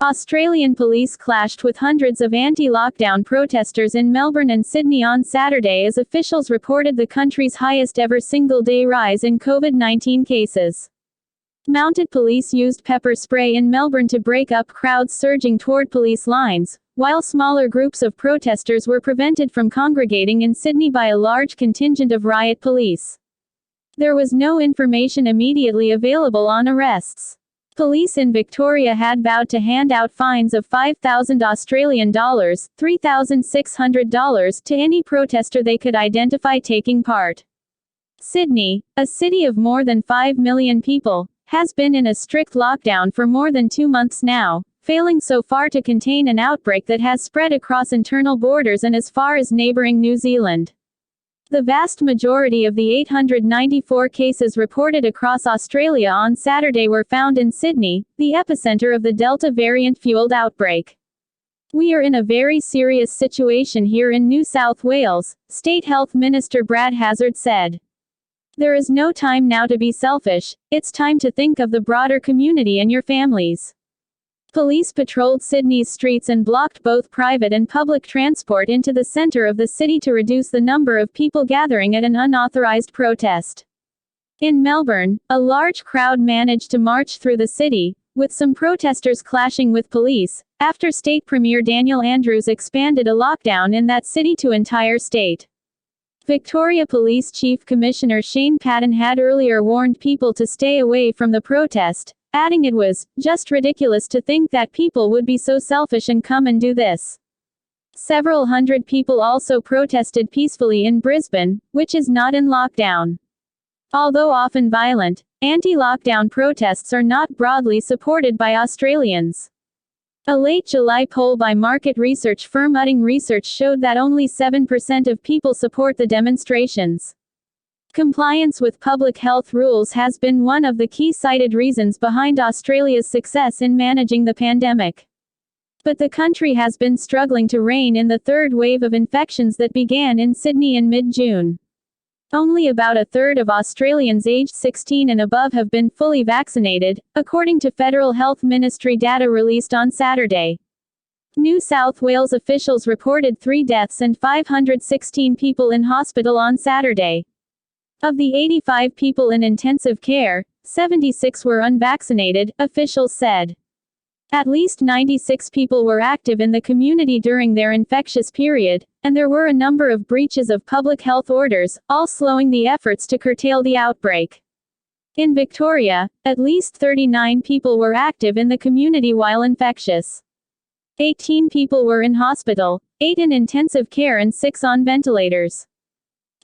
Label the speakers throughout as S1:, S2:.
S1: Australian police clashed with hundreds of anti-lockdown protesters in Melbourne and Sydney on Saturday as officials reported the country's highest-ever single-day rise in COVID-19 cases. Mounted police used pepper spray in Melbourne to break up crowds surging toward police lines, while smaller groups of protesters were prevented from congregating in Sydney by a large contingent of riot police. There was no information immediately available on arrests. Police in Victoria had vowed to hand out fines of $5,000 $3,600 to any protester they could identify taking part. Sydney, a city of more than 5 million people, has been in a strict lockdown for more than 2 months now, failing so far to contain an outbreak that has spread across internal borders and as far as neighbouring New Zealand. The vast majority of the 894 cases reported across Australia on Saturday were found in Sydney, the epicenter of the Delta variant-fueled outbreak. "We are in a very serious situation here in New South Wales," State Health Minister Brad Hazzard said. "There is no time now to be selfish, it's time to think of the broader community and your families." Police patrolled Sydney's streets and blocked both private and public transport into the centre of the city to reduce the number of people gathering at an unauthorised protest. In Melbourne, a large crowd managed to march through the city, with some protesters clashing with police, after State Premier Daniel Andrews expanded a lockdown in that city to entire state. Victoria Police Chief Commissioner Shane Patton had earlier warned people to stay away from the protest, adding it was just ridiculous to think that people would be so selfish and come and do this. Several hundred people also protested peacefully in Brisbane, which is not in lockdown. Although often violent, anti-lockdown protests are not broadly supported by Australians. A late July poll by market research firm Utting Research showed that only 7% of people support the demonstrations. Compliance with public health rules has been one of the key cited reasons behind Australia's success in managing the pandemic. But the country has been struggling to rein in the third wave of infections that began in Sydney in mid-June. Only about a third of Australians aged 16 and above have been fully vaccinated, according to Federal Health Ministry data released on Saturday. New South Wales officials reported 3 deaths and 516 people in hospital on Saturday. Of the 85 people in intensive care, 76 were unvaccinated, officials said. At least 96 people were active in the community during their infectious period, and there were a number of breaches of public health orders, all slowing the efforts to curtail the outbreak. In Victoria, at least 39 people were active in the community while infectious. 18 people were in hospital, 8 in intensive care and 6 on ventilators.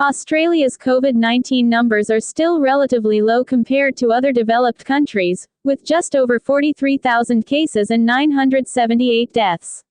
S1: Australia's COVID-19 numbers are still relatively low compared to other developed countries, with just over 43,000 cases and 978 deaths.